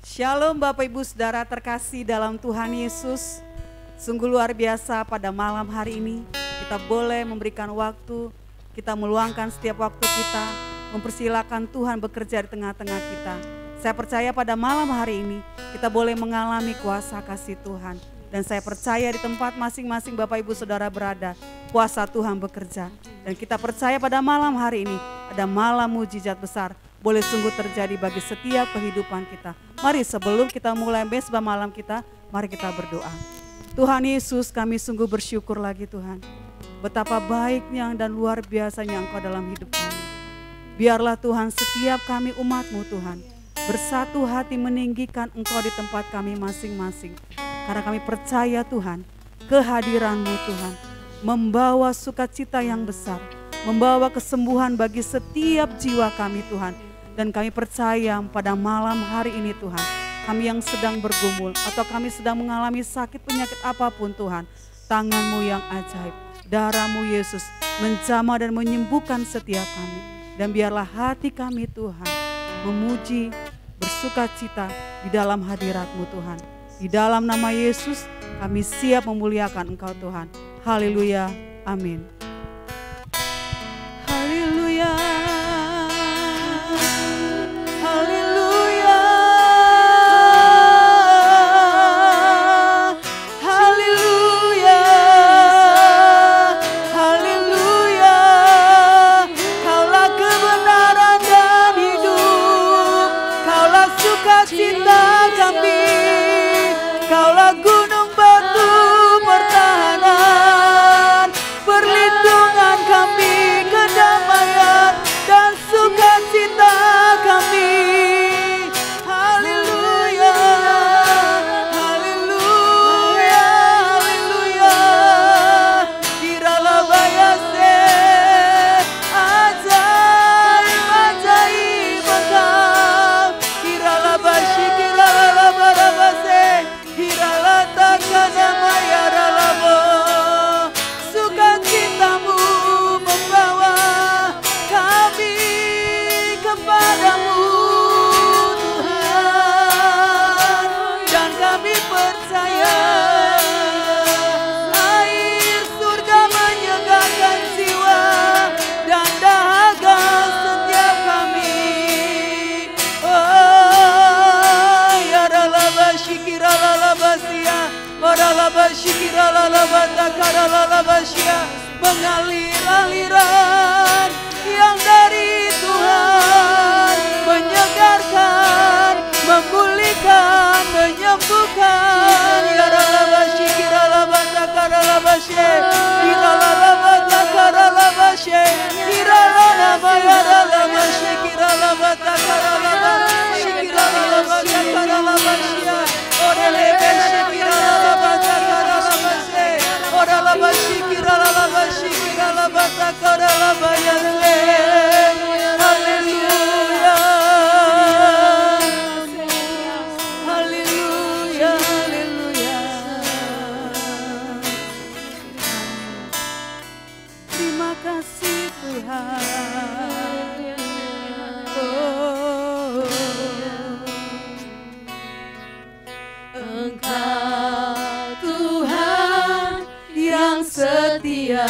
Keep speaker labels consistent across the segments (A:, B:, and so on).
A: Shalom Bapak Ibu Saudara terkasih dalam Tuhan Yesus. Sungguh luar biasa pada malam hari ini kita boleh memberikan waktu, kita meluangkan setiap waktu kita, mempersilakan Tuhan bekerja di tengah-tengah kita. Saya percaya pada malam hari ini kita boleh mengalami kuasa kasih Tuhan. Dan saya percaya di tempat masing-masing Bapak Ibu Saudara berada, kuasa Tuhan bekerja. Dan kita percaya pada malam hari ini ada malam mujizat besar boleh sungguh terjadi bagi setiap kehidupan kita. Mari sebelum kita mulai mesbah malam kita, mari kita berdoa. Tuhan Yesus, kami sungguh bersyukur lagi Tuhan. Betapa baiknya dan luar biasanya Engkau dalam hidup kami. Biarlah Tuhan setiap kami umat-Mu Tuhan, bersatu hati meninggikan Engkau di tempat kami masing-masing. Karena kami percaya Tuhan, kehadiran-Mu Tuhan, membawa sukacita yang besar, membawa kesembuhan bagi setiap jiwa kami Tuhan. Dan kami percaya pada malam hari ini Tuhan, kami yang sedang bergumul atau kami sedang mengalami sakit penyakit apapun Tuhan, tangan-Mu yang ajaib, darah-Mu Yesus menjamah dan menyembuhkan setiap kami. Dan biarlah hati kami Tuhan memuji, bersukacita di dalam hadirat-Mu Tuhan. Di dalam nama Yesus kami siap memuliakan Engkau Tuhan. Haleluya, amin. Haleluya. Haleluya, haleluya, haleluya. Kaulah kebenaran dan hidup, Kaulah sukacita kami, Kaulah gunung batu pertahanan, perlindungan kami, kedamaian dan sukacita kami. Haleluya, haleluya, haleluya. Kiralah bayase, ajaib, ajaib Engkau. Kiralah basyi, kiralah barabase, kiralah takana mayara labo. Sukacitamu membawa kami kepadamu Tuhan, dan kami percaya air surga menyegarkan jiwa dan dahaga setiap kami. Oh ya ralabashikiralabasia, oralabashikiralabatakaralabasia, mengalir aliran yang dari Tuhan, menyegarkan, memulihkan, menyembuhkan. Ya ralabashi, kiralabasakaralabashe, kiralabatakaralabashe, kiralanamayaralabashe, kiralabatakaralabashe, kiralabatakaralabashe, orelebeshe, kiralabatakaralabashe, oralabashi, kiralabashe, kiralabatakaralabayase. Haleluya, haleluya, haleluya. Terima kasih Tuhan. Oh, Engkau Tuhan yang setia,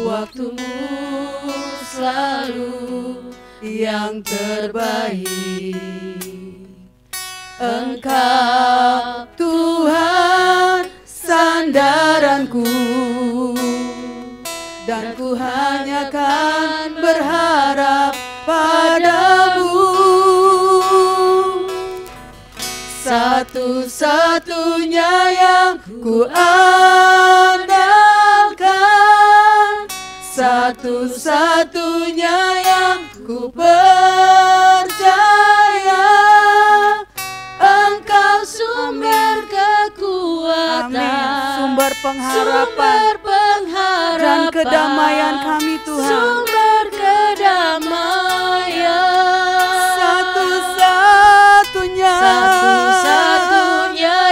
A: waktu-Mu selalu yang terbaik. Engkau Tuhan sandaranku, dan ku hanya kan berharap padamu. Satu-satunya yang ku andalkan, satu-satunya yang ku percaya. Engkau sumber kekuatan, amin. Sumber pengharapan, dan kedamaian kami Tuhan. Sumber kedamaian, satu-satunya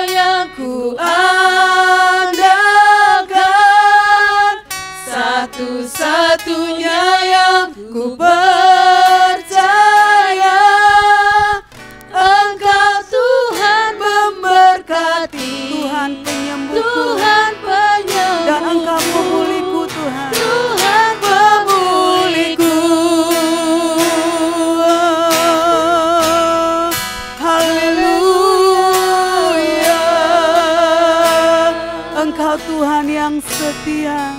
A: yang ku andalkan, satu-satunya yang ku percaya. setia.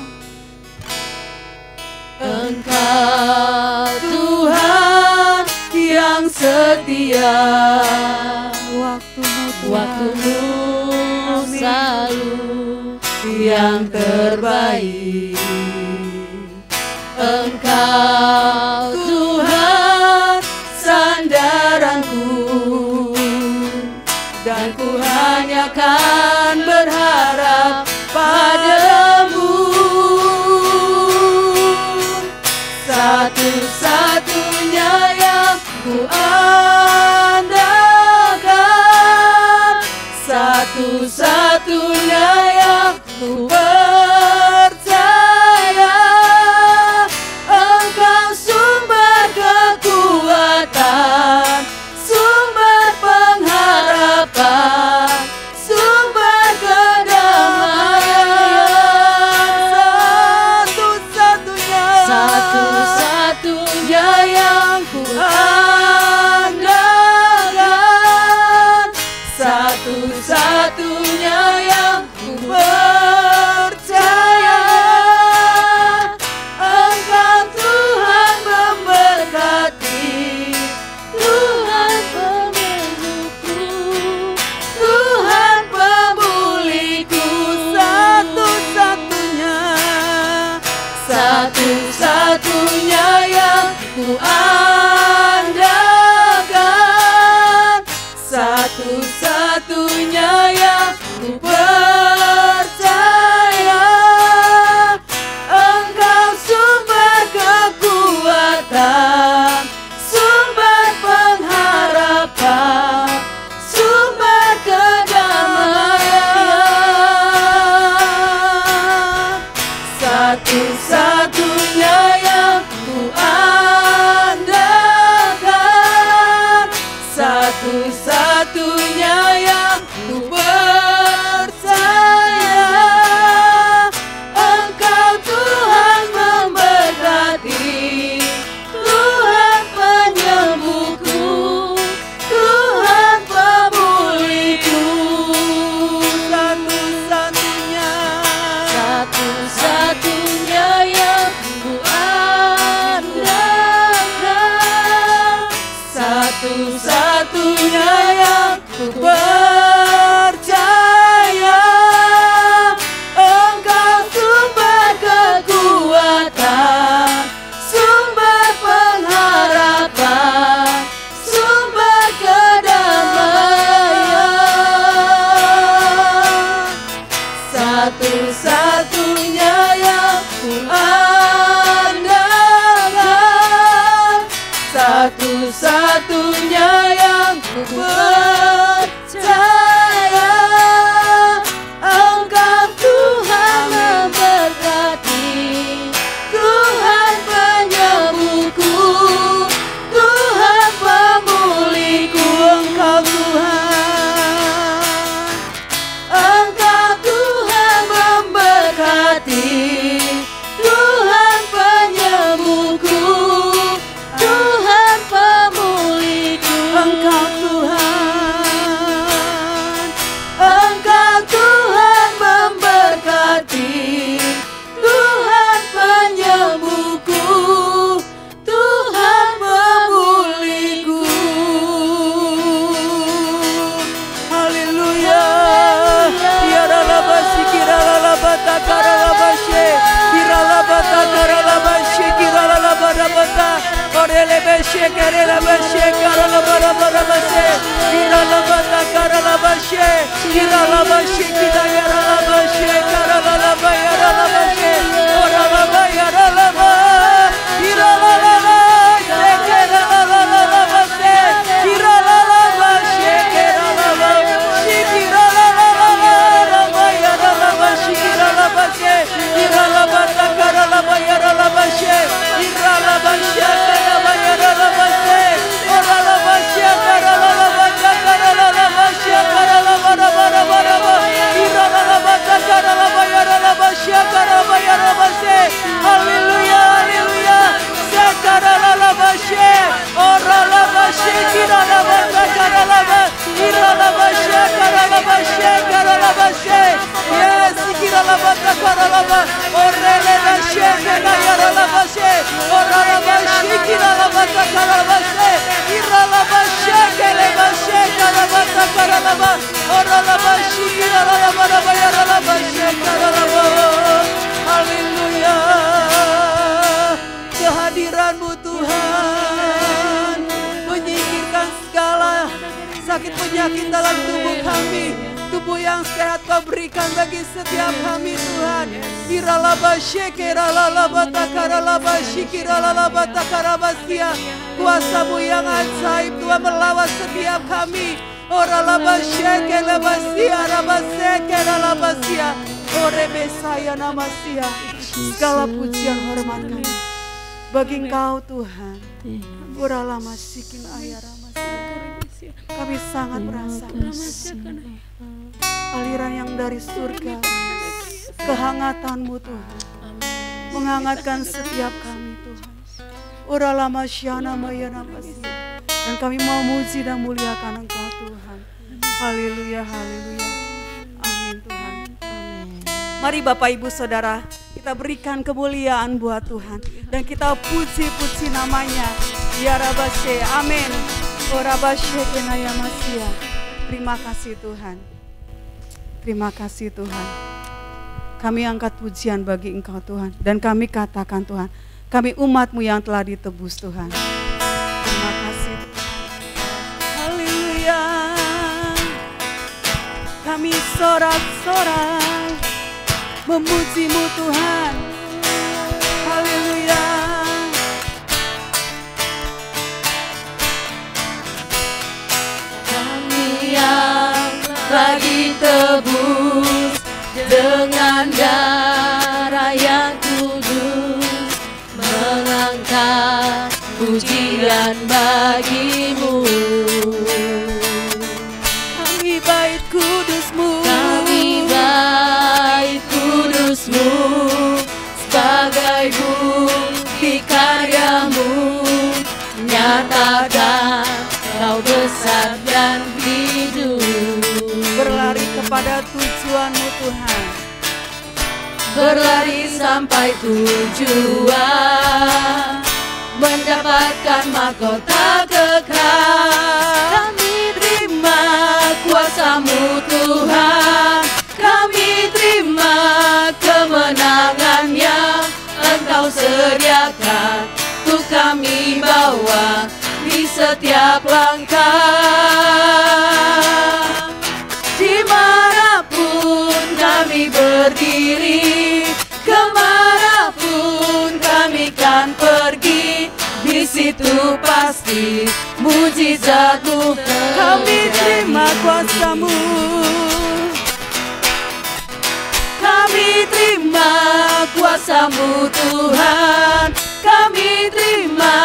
B: Engkau Tuhan yang setia, waktumu selalu yang terbaik. Engkau Tuhan sandaranku, dan ku hanya kan berharap padamu. Satu-satunya yang ku andalkan, satu-satunya yang ku percaya. Engkau sumber kekuatan, sumber pengharapan, sumber kedamaian. Satu-satunya yang ku andalkan, satu-satunya yang ku percaya. Engkau Tuhan memberkati, Tuhan pemelukku, Tuhan pemulihku. Satu-satunya yang ku andalkan, satu-satunya yang ku percaya. Engkau sumber kekuatan, sumber pengharapan, sumber kedamaian. Satu-satunya yang ku andalkan, satu-satunya yang ku percaya. Engkau Tuhan memberkati, Tuhan penyembuhku, Tuhan pemulihku. Satu-satunya yang ku andalkan, satu-satunya yang ku percaya. Engkau sumber kekuatan, sumber pengharapan, sumber kedamaian. Satu-satunya yang ku andalkan, satu-satunya yang ku percaya. Engkau Tuhan memberkati, Tuhan penyembuhku, Tuhan pemulihku. Engkau Tuhan memberkati, Tuhan penyembuhku, Tuhan pemulihku. Engkau Tuhan memberkati, Tuhan penyembuhku, Tuhan pemulihku.
A: Haleluya. Kira labasi, kira labata, kara labashe, kira labata, kara labashe, kira labata, orele beshe, kare labashe, kara labashe, kira labata, kara labashe, kira labashe, kira yara labashe, kara labaya labashe, ora labaya laba, kira labashe, kira labashe, kira labashe, kira labashe, kira labaya labashe, kira labashe, kira labata, kara labaya labashe, kira labashe, kara labaya labashe, ora labashe, kara labata, kara labashe, kara labara bara bara, kira labata, kara labaya labashe, kara labaya karalaba orele bashe karalaba bashe oralaba shikiralaba karalaba bashe iralaba shekele bashe karabata karalaba oralaba shikiralaba yaralaba shekaralaba. Haleluya, kehadiran-Mu Tuhan menyingkirkan segala sakit penyakit dalam tubuh kami. Tubuh yang sehat Kau berikan bagi setiap kami Tuhan. Iralaba shekeralaba takaralaba shikiralaba takarabasia. Kuasa-Mu yang ajaib Tuhan melawan setiap kami. Oralaba shekelabasia rabasekeralabasia. Ore Mesaya namasia. Segala pujian hormat kami bagi Engkau Tuhan. Urala masikin ayara masia. Kami sangat merasakan aliran yang dari surga, kehangatan-Mu Tuhan, menghangatkan setiap kami Tuhan. Urala masyana mayana masia. Dan kami mau muji dan muliakan Engkau Tuhan. Haleluya, haleluya. Amin Tuhan. Mari Bapak Ibu Saudara, kita berikan kemuliaan buat Tuhan dan kita puji-puji namanya. Ya Rabashe, amin. Orabashe kenaya masia. Terima kasih Tuhan. Terima kasih Tuhan. Kami angkat pujian bagi Engkau Tuhan dan kami katakan Tuhan, kami umat-Mu yang telah ditebus Tuhan. Terima kasih Tuhan. Haleluya. Kami sorak-sorak memuji-Mu Tuhan. Haleluya.
B: Kami yang telah ditebus dengan darah yang kudus, mengangkat pujian bagi-Mu.
A: Kami bait kudus-Mu.
B: Kami bait kudus-Mu sebagai bukti karya-Mu, nyatakan Kau besar dan hidup.
A: Berlari kepada tujuan-Mu Tuhan.
B: Berlari sampai tujuan, mendapatkan mahkota kekal. Kami terima kuasa-Mu Tuhan, kami terima kemenangan yang Engkau sediakan, untuk kami bawa di setiap langkah. Dimanapun kami berdiri, kemanapun kami kan pergi, di situ pasti mujizat-Mu terjadi.
A: Kami terima kuasa-Mu.
B: Kami terima kuasa-Mu Tuhan, kami terima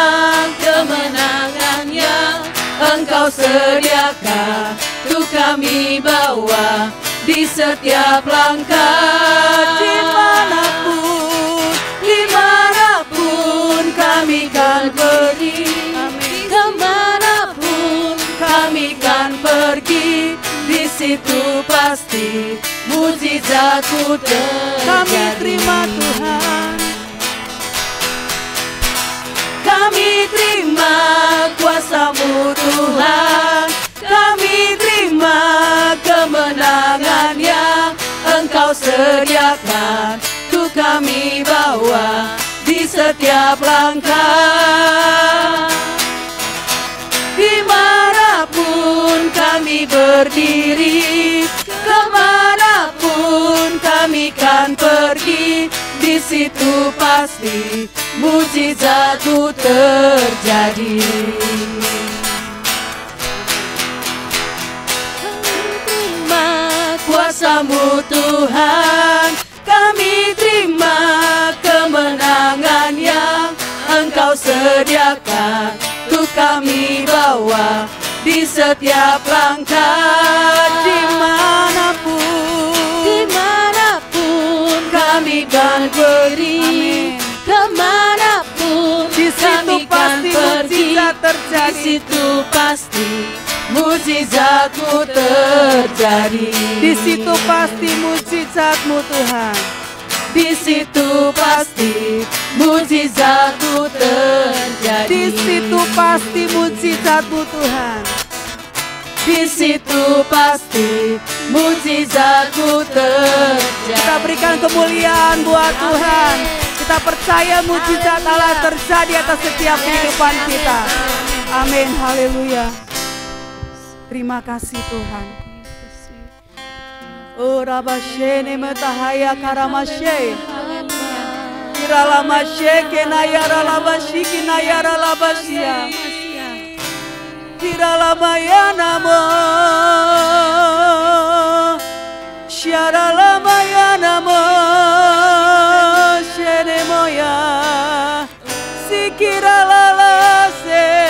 B: kemenangan yang Engkau sediakan, untuk kami bawa di setiap langkah. Dimanapun kami kan pergi, kemanapun kami kan pergi, di situ pasti mujizat-Mu terjadi.
A: Kami terima Tuhan.
B: Kami terima kuasa-Mu Tuhan, kami terima kemenangan yang Engkau sediakan, untuk kami bawa di setiap langkah. Dimanapun kami berdiri, kemanapun kami kan pergi, di situ pasti mujizat-Mu terjadi. Terima kuasa-Mu Tuhan, kami terima kemenangan yang Engkau sediakan, untuk kami bawa di setiap langkah. Dimanapun kami kan pergi, kemanapun
A: Di situ
B: kami kan
A: pasti
B: pergi,
A: mujizat terjadi.
B: di situ pasti mujizat-Mu terjadi.
A: Di situ pasti mujizat-Mu Tuhan.
B: di situ pasti mujizatmu terjadi.
A: Di situ pasti mujizatmu Tuhan.
B: Di situ pasti mujizatmu terjadi.
A: Kita berikan kemuliaan buat Tuhan. Kita percaya mujizat Allah terjadi atas setiap kehidupan kita. Amin, haleluya. Terima kasih Tuhan. Oh rabashene matahaya karamashe. Kiralamashe kenayara labashi kinayara labashia. Kiralamayana mo. Shiaralamayana mo. Shene moya. Sikiralalase.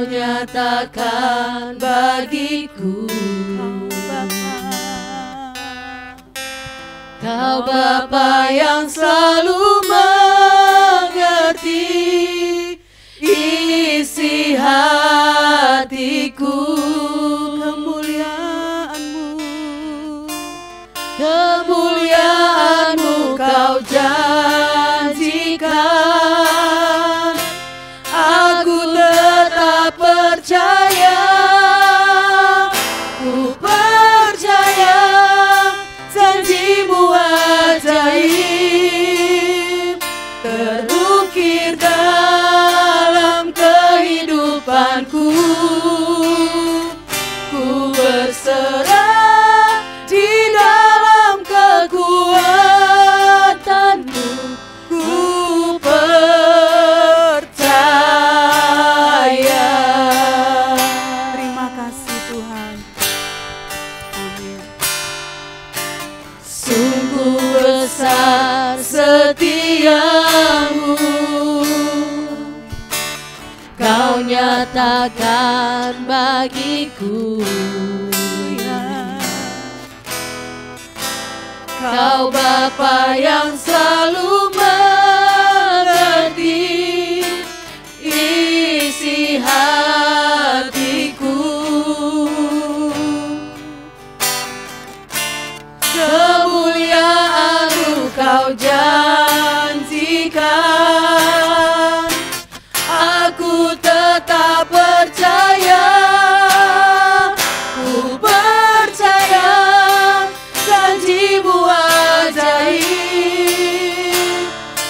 B: Nyatakan bagiku, Kau Bapa yang selalu mengerti isi hatiku. Kemuliaan-Mu Kau janjikan, aku tetap percaya, ku percaya janji-Mu ajaib terukir dalam kehidupanku. Ku berserah di dalam kekuatan-Mu, ku percaya.
A: Terima kasih Tuhan. Amin.
B: Sungguh besar setiamu, Kau nyatakan bagiku. Kau Bapa yang selalu mengerti isi hatiku. Kemuliaan-Mu Kau janjikan, aku tetap percaya, ku percaya janji-Mu ajaib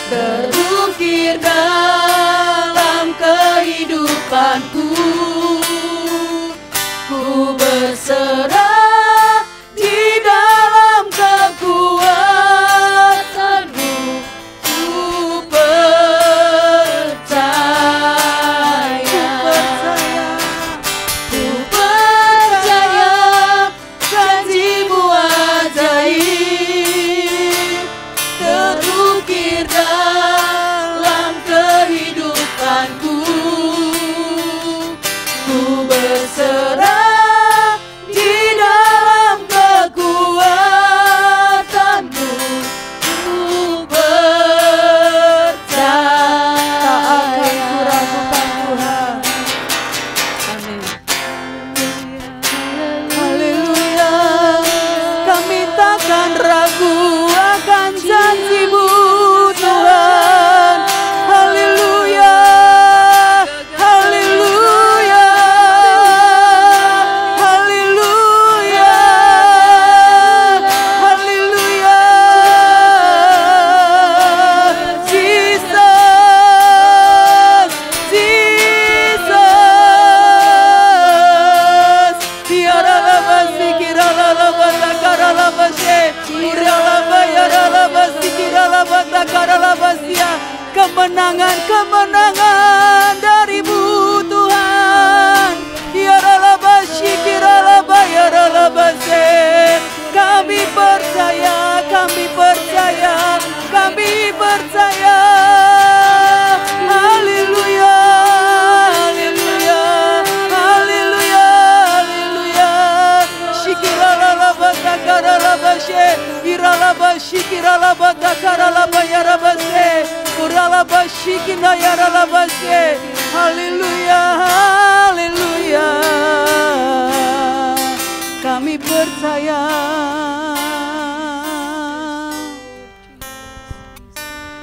B: terukir dalam kehidupanku. Ku berserah di dalam kekuatan-Mu, ku percaya. Ku percaya janji-Mu ajaib terukir dalam kehidupanku. Ku berserah di dalam kekuatan-Mu, ku percaya.
A: Amin. Haleluya. Kami takkan ragu akan janji-Mu Tuhan. Haleluya. Haleluya. Haleluya. Haleluya. Jesus. Jesus. Yaralabasi kiralalabata karalabashe. Uralaba yaralabasi kiralabata karalabasia. Kemenangan dari-Mu Tuhan. Yaralabashi kiralaba yaralabase. Kami Haleluya, haleluya. Kami percaya.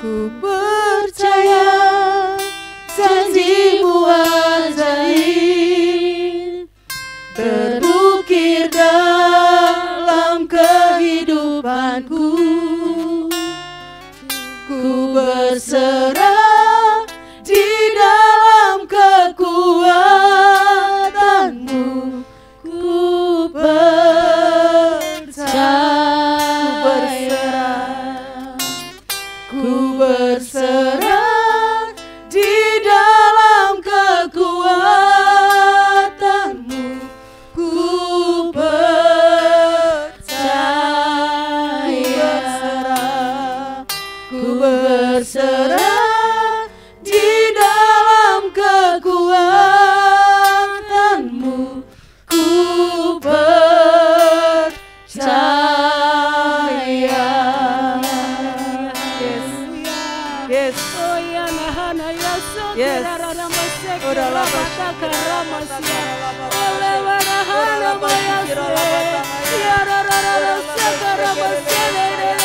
B: Ku percaya janji-Mu ajaib terukir dalam kehidupanku. Ku berserah di dalam kekuatan-Mu. Ku berserah di dalam kekuatan-Mu. Ku percaya. Ku berserah di dalam kekuatan-Mu. Ku percaya.
A: Yes.
B: Oh ya nahana ya
A: Yes.
B: sokera ramasek
A: Ora la
B: rabata karamasia. Ole warahana mayase. Ya rarara sakara masele ya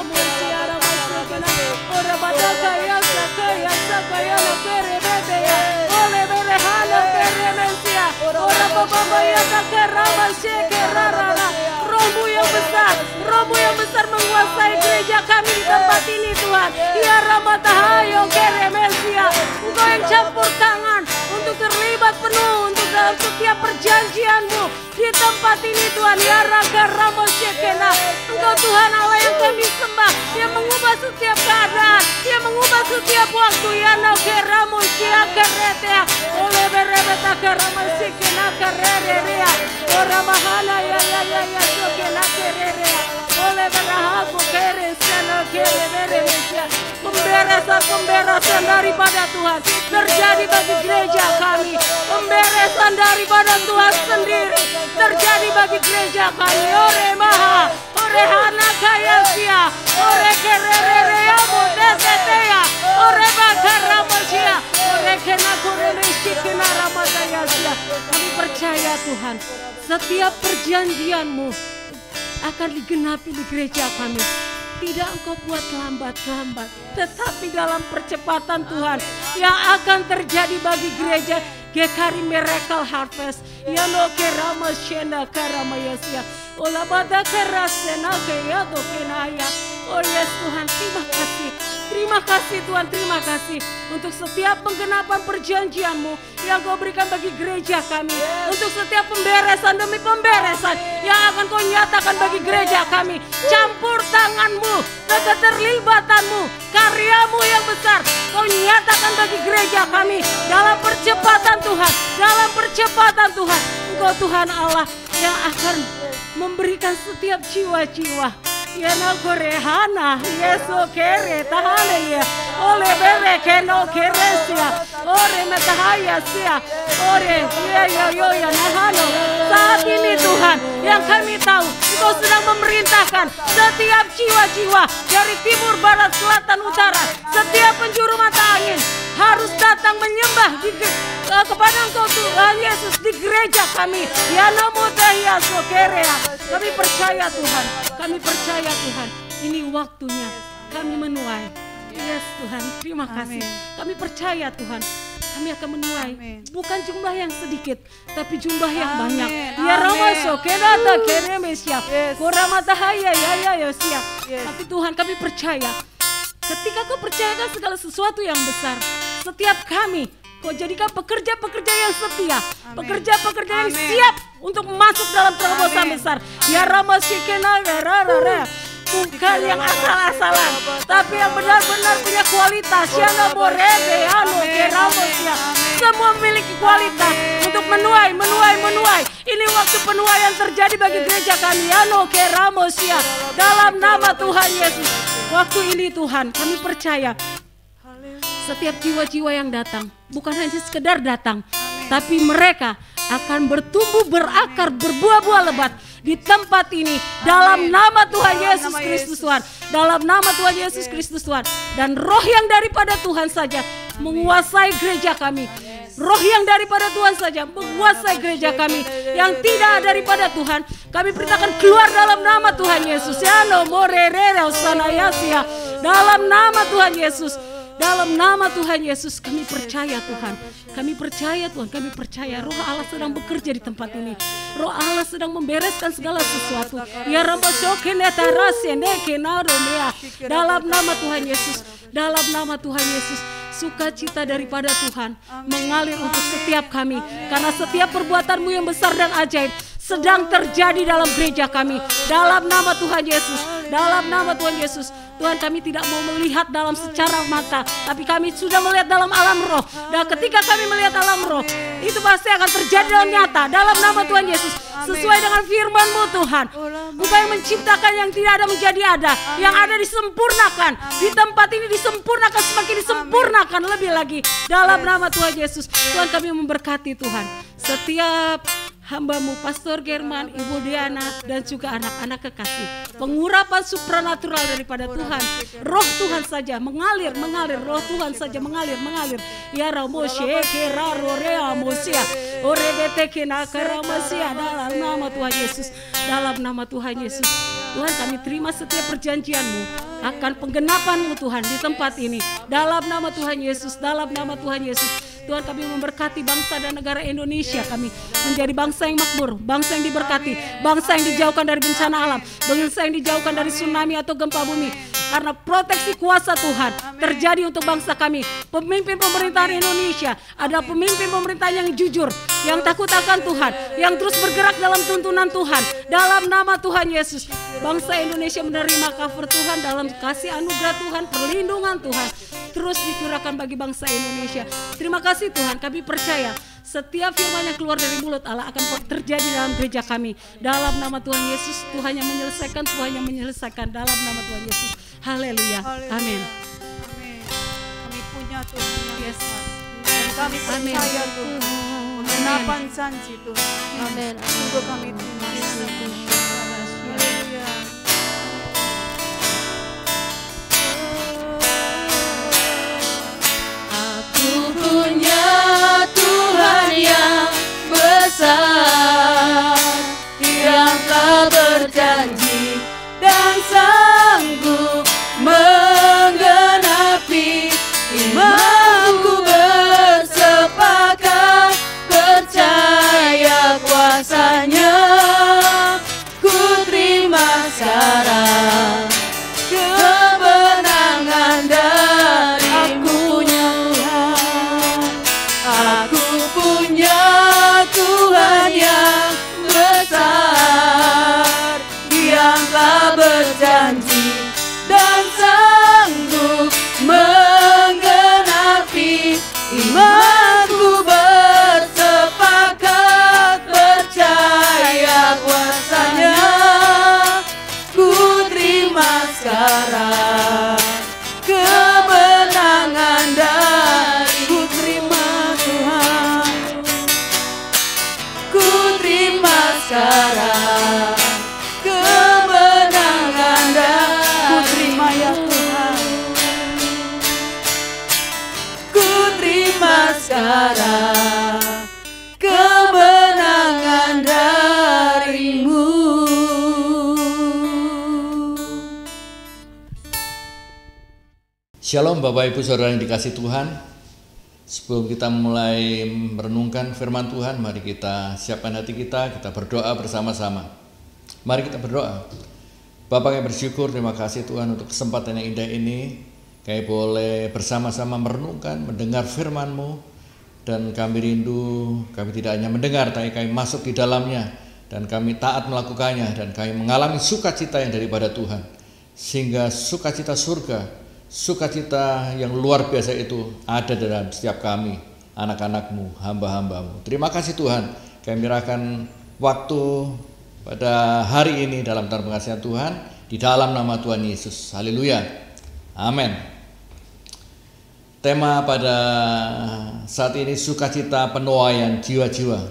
B: musia ramasekena. Ora bataka ya sakaya na kerebete ya. Ole berehana keremesia. Ora baba ya sakara maseke rarara. Rohmu yang besar menguasai gereja kami di tempat ini Tuhan. Ya Ramatahayo Keremesia, Engkau yang campur tangan untuk terlibat penuh untuk dalam setiap perjanjian-Mu di tempat ini Tuhan. Ya Raga Ramosyekena, Engkau Tuhan Allah yang kami sembah, yang mengubah setiap keadaan, yang mengubah setiap waktu. Ya Naga Ramosya Keretea, oleh berebeta Karamosyekena Kererea, Oramahana ya Sokena Kererea, oleh berahaku Keresena Kererea. Pemberesan daripada Tuhan terjadi bagi gereja kami. Pemberesan daripada Tuhan sendiri terjadi bagi gereja kami. Ore maha, ore hana kaya sia, ore kererea modesetea, ore bakara masia, ore kena kuremesi kena ramadaya sia. Kami percaya Tuhan, setiap perjanjian-Mu akan digenapi di gereja kami. Tidak Engkau buat lambat-lambat, tetapi dalam percepatan Tuhan yang akan terjadi bagi gereja Gekari Miracle Harvest. Yano kerama shena karama yasia. Ola bada kerasena kaya dokenaya. Oh yes Tuhan, terima kasih. Terima kasih Tuhan, terima kasih untuk setiap penggenapan perjanjian-Mu yang Kau berikan bagi gereja kami. Untuk setiap pemberesan demi pemberesan yang akan Kau nyatakan bagi gereja kami. Campur tangan-Mu, keterlibatan-Mu, karya-Mu yang besar Kau nyatakan bagi gereja kami. Dalam percepatan Tuhan, dalam percepatan Tuhan, Engkau Tuhan Allah yang akan memberikan setiap jiwa-jiwa. Ya no korehana, yeso kere tahane ya, ole bere keno keresia, ore metahaya sia, ore ya nahano. Saat ini Tuhan, yang kami tahu Engkau sedang memerintahkan setiap jiwa-jiwa dari timur, barat, selatan, utara, setiap penjuru mata angin harus datang menyembah kepada Engkau Tuhan Yesus di gereja kami. Ya namo tahya sokerea. Kami percaya Tuhan, kami percaya Tuhan, ini waktunya kami menuai. Yes Tuhan, terima kasih. Kami percaya Tuhan, kami akan menuai. Bukan jumlah yang sedikit, tapi jumlah yang banyak. Ya Ramaso, Kenata, Keremesia, Koramatahaya, ya siap. Tapi Tuhan kami percaya, ketika Kau percayakan segala sesuatu yang besar, setiap kami Kau jadikan pekerja-pekerja yang setia, pekerja-pekerja yang siap untuk masuk dalam terobosan besar. Ya Ramasikena, bukan yang asal-asalan, tapi yang benar-benar punya kualitas. Ya Namorede, Ano, Keramosia, semua memiliki kualitas untuk menuai. Ini waktu penuaian terjadi bagi gereja kami. Ano, Keramosia, dalam nama Tuhan Yesus. Waktu ini Tuhan, kami percaya setiap jiwa-jiwa yang datang bukan hanya sekedar datang, tapi mereka akan bertumbuh, berakar, berbuah-buah lebat di tempat ini. Dalam nama Tuhan Yesus Kristus Tuhan. Dalam nama Tuhan Yesus Kristus Tuhan. Dan roh yang daripada Tuhan saja menguasai gereja kami. Roh yang daripada Tuhan saja menguasai gereja kami. Yang tidak daripada Tuhan, kami perintahkan keluar dalam nama Tuhan Yesus. Dalam nama Tuhan Yesus. Dalam nama Tuhan Yesus kami percaya Tuhan. Kami percaya Tuhan, kami percaya Roh Allah sedang bekerja di tempat ini. Roh Allah sedang membereskan segala sesuatu. Ya dalam nama Tuhan Yesus. Dalam nama Tuhan Yesus. Sukacita daripada Tuhan mengalir untuk setiap kami. Karena setiap perbuatan-Mu yang besar dan ajaib sedang terjadi dalam gereja kami. Dalam nama Tuhan Yesus. Dalam nama Tuhan Yesus. Tuhan, kami tidak mau melihat dalam secara mata, tapi kami sudah melihat dalam alam roh. Dan ketika kami melihat alam roh, itu pasti akan terjadi dalam nyata. Dalam nama Tuhan Yesus. Sesuai dengan firman-Mu Tuhan. Engkau yang menciptakan yang tidak ada menjadi ada. Yang ada disempurnakan. Di tempat ini disempurnakan, semakin disempurnakan lebih lagi. Dalam nama Tuhan Yesus. Tuhan, kami memberkati Tuhan setiap hamba-Mu Pastor German, Ibu Diana, dan juga anak-anak kekasih. Pengurapan supranatural daripada Tuhan. Roh Tuhan saja mengalir. Roh Tuhan saja mengalir. Ya Ramoshe Keraro Rea Mosia. Orebete Kena Karamasia. Dalam nama Tuhan Yesus. Dalam nama Tuhan Yesus. Tuhan, kami terima setiap perjanjian-Mu akan penggenapan-Mu Tuhan di tempat ini. Dalam nama Tuhan Yesus. Dalam nama Tuhan Yesus. Tuhan, kami memberkati bangsa dan negara Indonesia kami menjadi bangsa yang makmur, bangsa yang diberkati, bangsa yang dijauhkan dari bencana alam, bangsa yang dijauhkan dari tsunami atau gempa bumi. Karena proteksi kuasa Tuhan terjadi untuk bangsa kami. Pemimpin pemerintahan Indonesia adalah pemimpin pemerintahan yang jujur, yang takut akan Tuhan, yang terus bergerak dalam tuntunan Tuhan. Dalam nama Tuhan Yesus, bangsa Indonesia menerima cover Tuhan dalam kasih anugerah Tuhan, perlindungan Tuhan terus dicurahkan bagi bangsa Indonesia. Terima kasih Tuhan, kami percaya setiap firman yang keluar dari mulut Allah akan terjadi dalam gereja kami. Dalam nama Tuhan Yesus, Tuhan yang menyelesaikan, Tuhan yang menyelesaikan. Dalam nama Tuhan Yesus. Haleluya. Amin.
A: Kami punya Tuhan yang besar. Dan kami percaya Tuhan. Penggenapan janji Tuhan.
B: Amin.
A: Sungguh kami terima kasih. Haleluya.
B: Punya Tuhan yang besar, yang telah berjanji dan sanggup menggenapi imanku. Bersepakat percaya kuasa-Nya, ku terima sekarang kemenangan darimu. Aku punya Tuhan yang besar, yang telah berjanji dan sanggup menggenapi imanku. Bersepakat percaya kuasa-Nya, ku terima sekarang kemenangan darimu. Sekarang kemenangan
A: Ku terima ya Tuhan.
B: Ku terima sekarang kemenangan darimu.
C: Shalom Bapak Ibu Saudara yang dikasihi Tuhan. Sebelum kita mulai merenungkan firman Tuhan, mari kita siapkan hati kita berdoa bersama-sama. Mari kita berdoa. Bapa, kami bersyukur, terima kasih Tuhan untuk kesempatan yang indah ini. Kami boleh bersama-sama merenungkan, mendengar firman-Mu. Dan kami rindu, kami tidak hanya mendengar, tapi kami masuk di dalamnya. Dan kami taat melakukannya, dan kami mengalami sukacita yang daripada Tuhan. Sehingga sukacita surga, sukacita yang luar biasa itu ada dalam setiap kami, anak-anak-Mu, hamba-hamba-Mu. Terima kasih Tuhan, kami menyerahkan waktu pada hari ini dalam tangan pengasihan Tuhan, di dalam nama Tuhan Yesus. Haleluya. Amin. Tema pada saat ini sukacita penuaian jiwa-jiwa.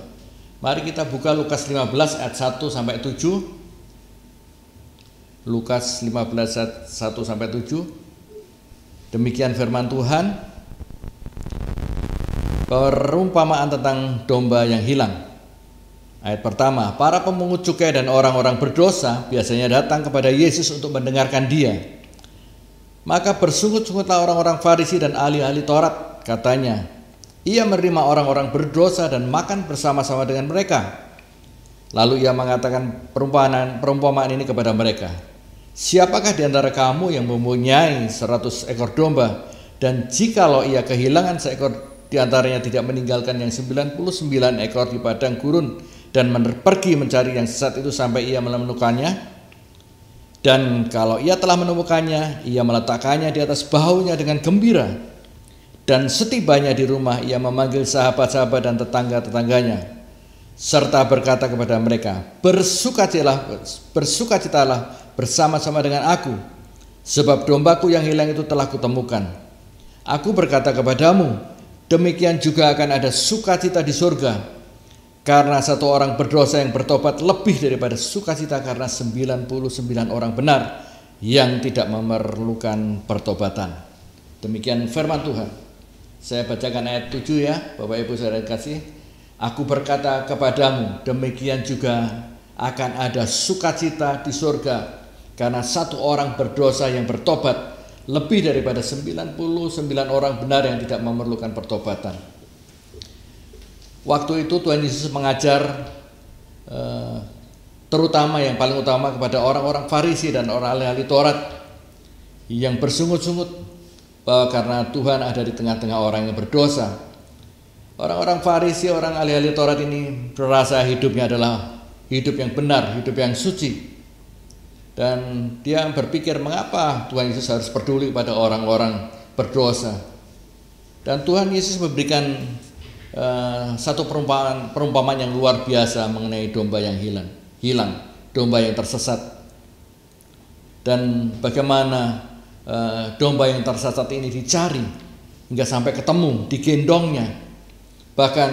C: Mari kita buka Lukas 15 ayat 1 sampai 7. Lukas 15 ayat 1 sampai 7. Demikian firman Tuhan. Perumpamaan tentang domba yang hilang. Ayat pertama, para pemungut cukai dan orang-orang berdosa biasanya datang kepada Yesus untuk mendengarkan Dia. Maka bersungut-sungutlah orang-orang Farisi dan ahli-ahli Taurat, katanya, Ia menerima orang-orang berdosa dan makan bersama-sama dengan mereka. Lalu Ia mengatakan perumpamaan ini kepada mereka. Siapakah di antara kamu yang mempunyai 100 ekor domba, dan jikalau ia kehilangan seekor di antaranya tidak meninggalkan yang 99 ekor di padang gurun, dan pergi mencari yang sesat itu sampai ia menemukannya. Dan kalau ia telah menemukannya, ia meletakkannya di atas bahunya dengan gembira. Dan setibanya di rumah, ia memanggil sahabat-sahabat dan tetangga-tetangganya, serta berkata kepada mereka, bersukacitalah bersama-sama dengan aku, sebab dombaku yang hilang itu telah kutemukan. Aku berkata kepadamu, demikian juga akan ada sukacita di surga, karena satu orang berdosa yang bertobat lebih daripada sukacita karena 99 orang benar yang tidak memerlukan pertobatan. Demikian firman Tuhan. Saya bacakan ayat 7 ya, Bapak Ibu saudara kasih. Aku berkata kepadamu, demikian juga akan ada sukacita di surga, karena satu orang berdosa yang bertobat lebih daripada 99 orang benar yang tidak memerlukan pertobatan. Waktu itu Tuhan Yesus mengajar terutama yang paling utama kepada orang-orang Farisi dan orang ahli Taurat yang bersungut-sungut bahwa karena Tuhan ada di tengah-tengah orang yang berdosa. Orang-orang Farisi, orang ahli Taurat ini merasa hidupnya adalah hidup yang benar, hidup yang suci. Dan dia berpikir mengapa Tuhan Yesus harus peduli pada orang-orang berdosa. Dan Tuhan Yesus memberikan satu perumpamaan yang luar biasa mengenai domba yang hilang, domba yang tersesat, dan bagaimana domba yang tersesat ini dicari hingga sampai ketemu, digendongnya, bahkan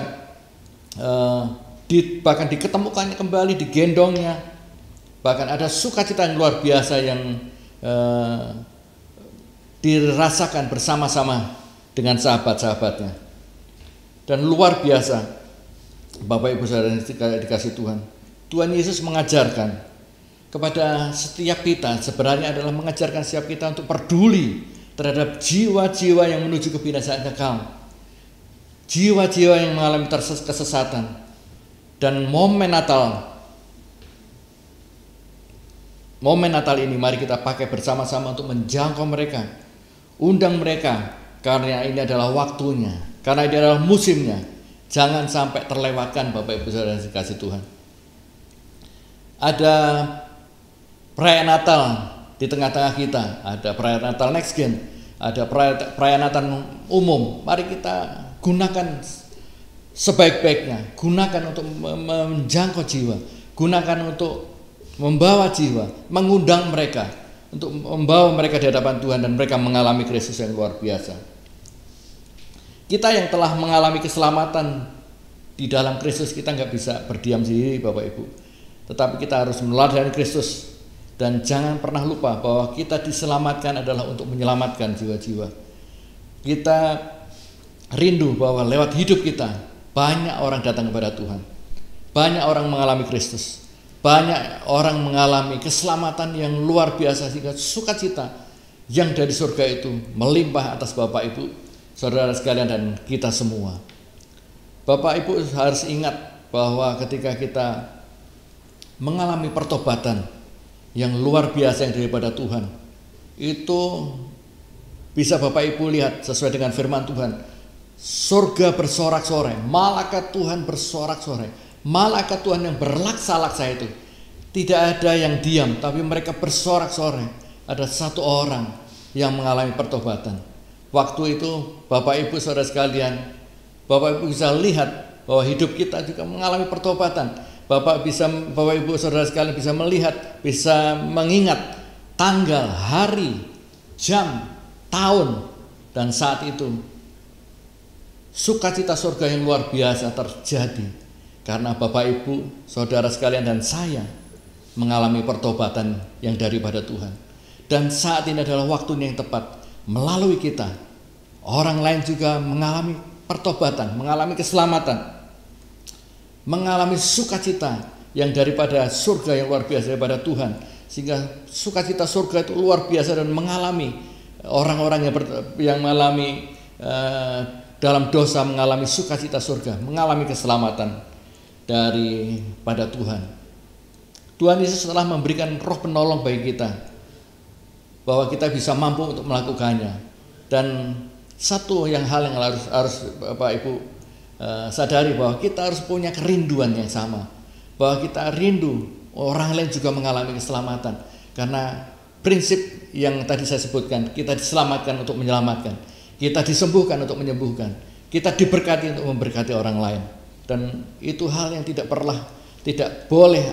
C: diketemukannya kembali, digendongnya, bahkan ada sukacita yang luar biasa yang dirasakan bersama-sama dengan sahabat-sahabatnya. Dan luar biasa, Bapak Ibu saudara dikasih Tuhan, Tuhan Yesus mengajarkan kepada setiap kita, sebenarnya adalah mengajarkan setiap kita untuk peduli terhadap jiwa-jiwa yang menuju kebinasaan kekal, jiwa-jiwa yang mengalami kesesatan. Dan momen Natal ini mari kita pakai bersama-sama untuk menjangkau mereka, undang mereka, karena ini adalah waktunya. Karena ini adalah musimnya. Jangan sampai terlewatkan Bapak Ibu saudara dikasih Tuhan. Ada perayaan Natal di tengah-tengah kita. Ada perayaan Natal next gen. Ada perayaan Natal umum. Mari kita gunakan sebaik-baiknya. Gunakan untuk menjangkau jiwa. Gunakan untuk membawa jiwa. Mengundang mereka. Untuk membawa mereka di hadapan Tuhan. Dan mereka mengalami Kristus yang luar biasa. Kita yang telah mengalami keselamatan di dalam Kristus, kita nggak bisa berdiam diri Bapak Ibu. Tetapi kita harus meneladani Kristus. Dan jangan pernah lupa bahwa kita diselamatkan adalah untuk menyelamatkan jiwa-jiwa. Kita rindu bahwa lewat hidup kita banyak orang datang kepada Tuhan. Banyak orang mengalami Kristus. Banyak orang mengalami keselamatan yang luar biasa, sehingga sukacita yang dari surga itu melimpah atas Bapak Ibu, saudara sekalian, dan kita semua. Bapak Ibu harus ingat bahwa ketika kita mengalami pertobatan yang luar biasa yang daripada Tuhan, itu bisa Bapak Ibu lihat sesuai dengan firman Tuhan. Surga bersorak-sorai, malaikat Tuhan bersorak-sorai, malaikat Tuhan yang berlaksa-laksa itu. Tidak ada yang diam, tapi mereka bersorak-sorai. Ada satu orang yang mengalami pertobatan. Waktu itu Bapak Ibu saudara sekalian, Bapak Ibu bisa lihat bahwa hidup kita juga mengalami pertobatan. Bapak Ibu saudara sekalian bisa melihat, bisa mengingat tanggal, hari, jam, tahun, dan saat itu sukacita surga yang luar biasa terjadi Karena Bapak Ibu, saudara sekalian dan saya mengalami pertobatan yang daripada Tuhan. Dan saat ini adalah waktunya yang tepat. Melalui kita, orang lain juga mengalami pertobatan, mengalami keselamatan, mengalami sukacita yang daripada surga yang luar biasa daripada Tuhan. Sehingga sukacita surga itu luar biasa dan mengalami orang-orang yang mengalami dalam dosa, mengalami sukacita surga, mengalami keselamatan daripada Tuhan. Tuhan Yesus telah memberikan roh penolong bagi kita, bahwa kita bisa mampu untuk melakukannya. Dan satu hal yang harus Bapak Ibu sadari, bahwa kita harus punya kerinduan yang sama, bahwa kita rindu orang lain juga mengalami keselamatan. Karena prinsip yang tadi saya sebutkan, kita diselamatkan untuk menyelamatkan, kita disembuhkan untuk menyembuhkan, kita diberkati untuk memberkati orang lain. Dan itu hal yang tidak boleh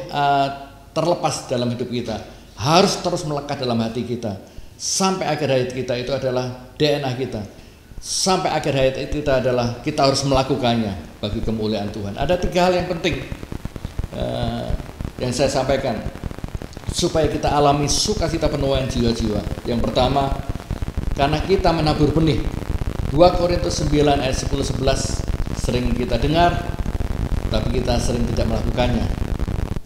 C: terlepas dalam hidup kita, harus terus melekat dalam hati kita. Sampai akhir hayat kita itu adalah DNA kita. Sampai akhir hayat kita adalah kita harus melakukannya bagi kemuliaan Tuhan. Ada 3 hal yang penting yang saya sampaikan supaya kita alami sukacita penuaian jiwa-jiwa. Yang pertama, karena kita menabur benih. 2 Korintus 9 ayat 10-11 sering kita dengar, tapi kita sering tidak melakukannya.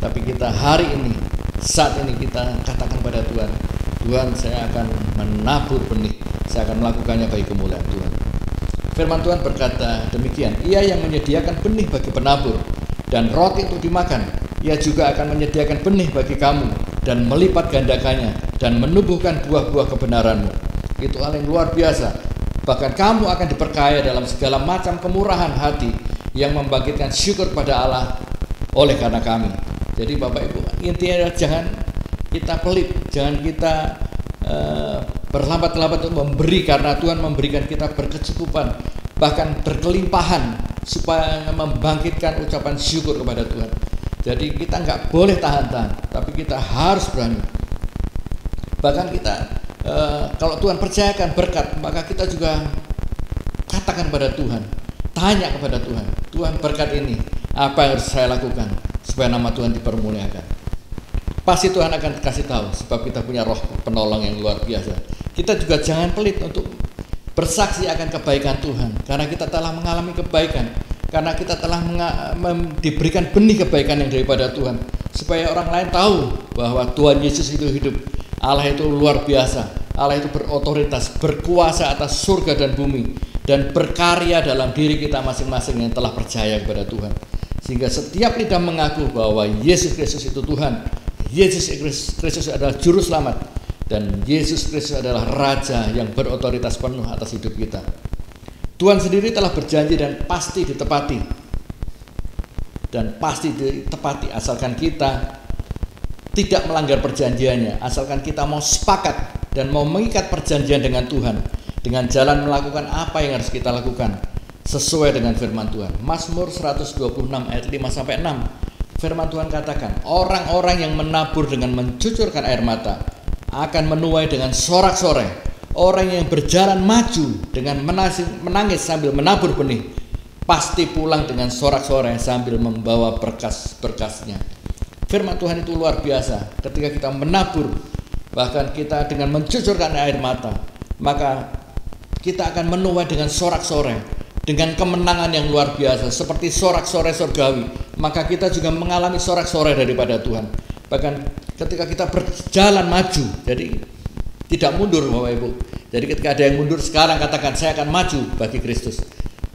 C: Tapi kita hari ini, saat ini kita katakan pada Tuhan, Tuhan, saya akan menabur benih, saya akan melakukannya bagi kemuliaan Tuhan. Firman Tuhan berkata demikian, Ia yang menyediakan benih bagi penabur dan roti untuk dimakan, Ia juga akan menyediakan benih bagi kamu dan melipat gandakannya dan menumbuhkan buah-buah kebenaranmu. Itu hal yang luar biasa. Bahkan kamu akan diperkaya dalam segala macam kemurahan hati yang membangkitkan syukur pada Allah oleh karena kami. Jadi Bapak Ibu, intinya jangan kita pelit, jangan kita berlambat-lambat untuk memberi, karena Tuhan memberikan kita berkecukupan, bahkan berkelimpahan, supaya membangkitkan ucapan syukur kepada Tuhan. Jadi kita nggak boleh tahan-tahan, tapi kita harus berani. Bahkan kita kalau Tuhan percayakan berkat, maka kita juga katakan kepada Tuhan, tanya kepada Tuhan, Tuhan berkat ini apa yang harus saya lakukan supaya nama Tuhan dipermuliakan. Pasti Tuhan akan kasih tahu, sebab kita punya roh penolong yang luar biasa. Kita juga jangan pelit untuk bersaksi akan kebaikan Tuhan, karena kita telah mengalami kebaikan, karena kita telah diberikan benih kebaikan yang daripada Tuhan, supaya orang lain tahu bahwa Tuhan Yesus itu hidup. Allah itu luar biasa, Allah itu berotoritas, berkuasa atas surga dan bumi, dan berkarya dalam diri kita masing-masing yang telah percaya kepada Tuhan. Sehingga setiap lidah mengaku bahwa Yesus Kristus itu Tuhan, Yesus Kristus adalah juru selamat, dan Yesus Kristus adalah Raja yang berotoritas penuh atas hidup kita. Tuhan sendiri telah berjanji dan pasti ditepati. Dan pasti ditepati asalkan kita tidak melanggar perjanjiannya, asalkan kita mau sepakat dan mau mengikat perjanjian dengan Tuhan, dengan jalan melakukan apa yang harus kita lakukan sesuai dengan firman Tuhan. Mazmur 126 ayat 5-6, firman Tuhan katakan, orang-orang yang menabur dengan mencucurkan air mata akan menuai dengan sorak-sorai. Orang yang berjalan maju dengan menangis sambil menabur benih pasti pulang dengan sorak-sorai sambil membawa berkas-berkasnya. Firman Tuhan itu luar biasa. Ketika kita menabur, bahkan kita dengan mencucurkan air mata, maka kita akan menuai dengan sorak-sorai, dengan kemenangan yang luar biasa, seperti sorak-sorai surgawi. Maka kita juga mengalami sorak-sorai daripada Tuhan. Bahkan ketika kita berjalan maju, jadi tidak mundur Bapak Ibu. Jadi ketika ada yang mundur sekarang, katakan saya akan maju bagi Kristus.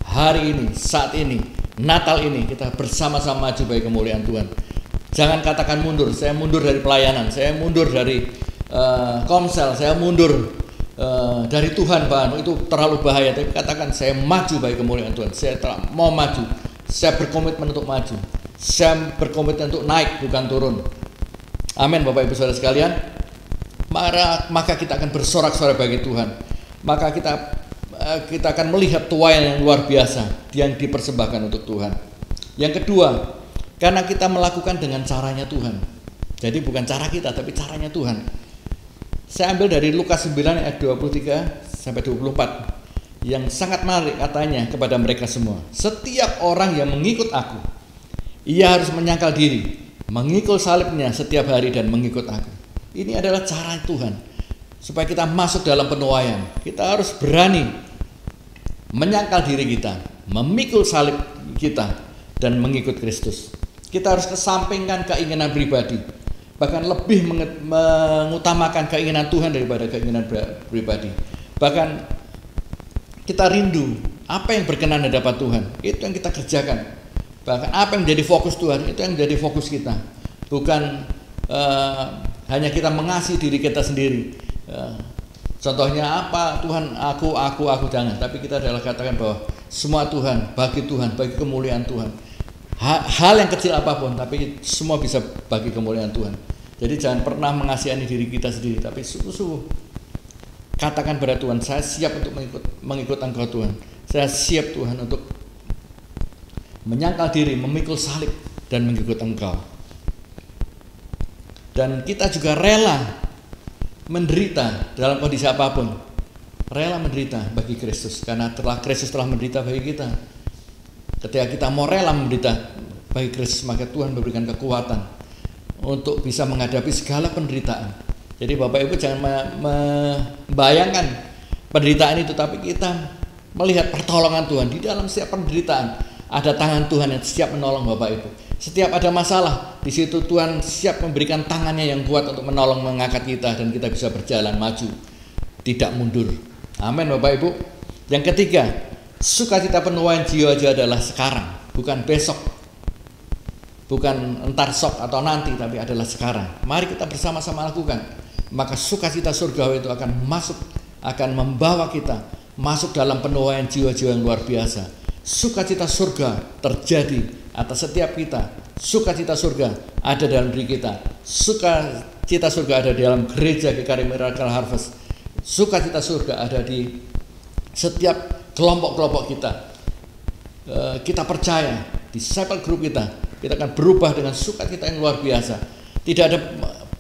C: Hari ini, saat ini, Natal ini kita bersama-sama maju bagi kemuliaan Tuhan. Jangan katakan mundur, saya mundur dari pelayanan, saya mundur dari komsel, saya mundur dari Tuhan, Pak, itu terlalu bahaya. Tapi katakan saya maju bagi kemuliaan Tuhan, saya mau maju, saya berkomitmen untuk maju, saya berkomitmen untuk naik bukan turun. Amin Bapak Ibu Saudara sekalian. Maka kita akan bersorak-sorai bagi Tuhan. Maka kita akan melihat tuaian yang luar biasa yang dipersembahkan untuk Tuhan. Yang kedua, karena kita melakukan dengan caranya Tuhan. Jadi bukan cara kita, tapi caranya Tuhan. Saya ambil dari Lukas 9 ayat 23-24 yang sangat menarik, katanya kepada mereka semua, setiap orang yang mengikut aku Ia harus menyangkal diri, mengikul salibnya setiap hari dan mengikut aku. Ini adalah cara Tuhan supaya kita masuk dalam penuaian. Kita harus berani menyangkal diri kita, memikul salib kita dan mengikut Kristus. Kita harus kesampingkan keinginan pribadi, bahkan lebih mengutamakan keinginan Tuhan daripada keinginan pribadi. Bahkan kita rindu apa yang berkenan di hadapan Tuhan, itu yang kita kerjakan. Bahkan apa yang menjadi fokus Tuhan, itu yang menjadi fokus kita. Bukan hanya kita mengasihi diri kita sendiri. Contohnya apa? Tuhan, aku, jangan. Tapi kita adalah katakan bahwa semua Tuhan, bagi kemuliaan Tuhan. Hal yang kecil apapun, tapi semua bisa bagi kemuliaan Tuhan. Jadi jangan pernah mengasihani diri kita sendiri, tapi sungguh-sungguh katakan pada Tuhan, saya siap untuk mengikut Engkau Tuhan. Saya siap Tuhan untuk menyangkal diri, memikul salib dan mengikut Engkau. Dan kita juga rela menderita dalam kondisi apapun. Rela menderita bagi Kristus, karena Kristus telah menderita bagi kita. Ketika kita mau rela menderita bagi Kristus, maka Tuhan memberikan kekuatan untuk bisa menghadapi segala penderitaan. Jadi Bapak Ibu jangan membayangkan penderitaan itu, tapi kita melihat pertolongan Tuhan di dalam setiap penderitaan. Ada tangan Tuhan yang siap menolong Bapak Ibu. Setiap ada masalah, di situ Tuhan siap memberikan tangannya yang kuat untuk menolong, mengangkat kita, dan kita bisa berjalan maju, tidak mundur. Amin Bapak Ibu. Yang ketiga, sukacita penuaian jiwa-jiwa adalah sekarang, bukan besok, bukan entar sok atau nanti, tapi adalah sekarang. Mari kita bersama-sama lakukan. Maka sukacita surgawi itu akan membawa kita masuk dalam penuaian jiwa-jiwa yang luar biasa. Sukacita surga terjadi atas setiap kita. Sukacita surga ada dalam diri kita. Sukacita surga ada di dalam gereja GKRI Miracle Harvest. Sukacita surga ada di setiap kelompok-kelompok kita. Kita percaya di disciple group kita akan berubah dengan sukacita yang luar biasa. Tidak ada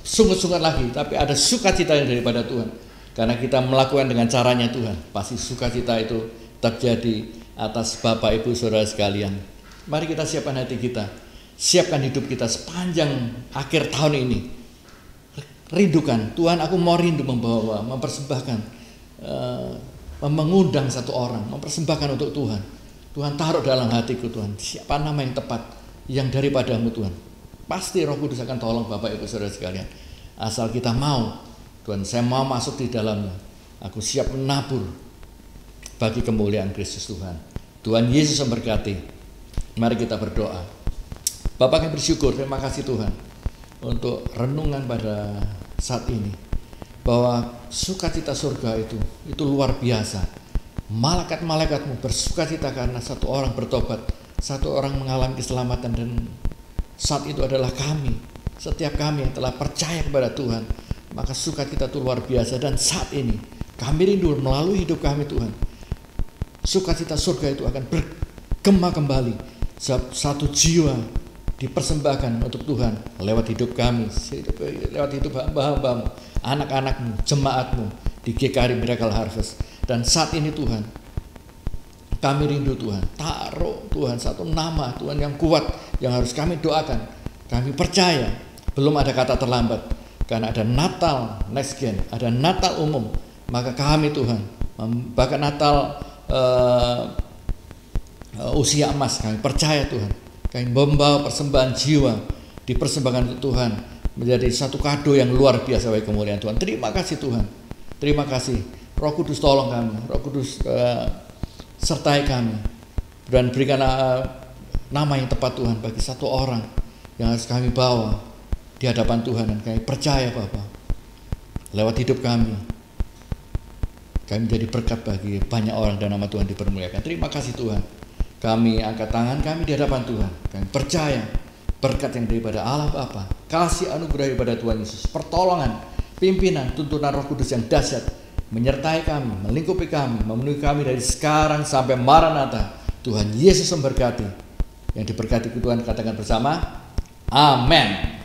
C: sungut-sungut lagi, tapi ada sukacita yang daripada Tuhan. Karena kita melakukan dengan caranya Tuhan, pasti sukacita itu terjadi atas Bapak Ibu Saudara sekalian. Mari kita siapkan hati kita, siapkan hidup kita sepanjang akhir tahun ini. Rindukan, Tuhan aku mau rindu membawa, mempersembahkan, mengundang satu orang, mempersembahkan untuk Tuhan. Tuhan taruh dalam hatiku Tuhan, siapa nama yang tepat yang daripadamu Tuhan. Pasti Roh Kudus akan tolong Bapak Ibu Saudara sekalian. Asal kita mau, Tuhan saya mau masuk di dalamnya. Aku siap menabur bagi kemuliaan Kristus Tuhan. Tuhan Yesus memberkati. Mari kita berdoa. Bapak kami bersyukur, terima kasih Tuhan untuk renungan pada saat ini, bahwa sukacita surga itu luar biasa. Malaikat-malaikatmu bersukacita karena satu orang bertobat, satu orang mengalami keselamatan, dan saat itu adalah kami, setiap kami yang telah percaya kepada Tuhan. Maka sukacita itu luar biasa, dan saat ini kami rindu melalui hidup kami Tuhan, sukacita surga itu akan bergema kembali. Satu jiwa dipersembahkan untuk Tuhan lewat hidup kami, lewat hidup hamba-hambamu, anak-anakmu, jemaatmu di GKRI Miracle Harvest. Dan saat ini Tuhan, kami rindu Tuhan, taruh Tuhan satu nama Tuhan yang kuat yang harus kami doakan. Kami percaya belum ada kata terlambat, karena ada Natal next gen, ada Natal umum. Maka kami Tuhan, bahkan Natal usia emas, kami percaya Tuhan, kami membawa persembahan jiwa, dipersembahkan untuk Tuhan, menjadi satu kado yang luar biasa bagi kemuliaan Tuhan. Terima kasih Tuhan, terima kasih. Roh Kudus tolong kami, Roh Kudus sertai kami, dan berikan nama yang tepat Tuhan bagi satu orang yang harus kami bawa di hadapan Tuhan. Dan kami percaya Bapa, lewat hidup kami menjadi berkat bagi banyak orang dan nama Tuhan dipermuliakan. Terima kasih Tuhan. Kami angkat tangan kami di hadapan Tuhan. Kami percaya berkat yang daripada Allah Bapa, kasih anugerah daripada Tuhan Yesus, pertolongan, pimpinan, tuntunan Roh Kudus yang dahsyat menyertai kami, melingkupi kami, memenuhi kami dari sekarang sampai Maranatha. Tuhan Yesus memberkati. Yang diberkati Tuhan katakan bersama, amin.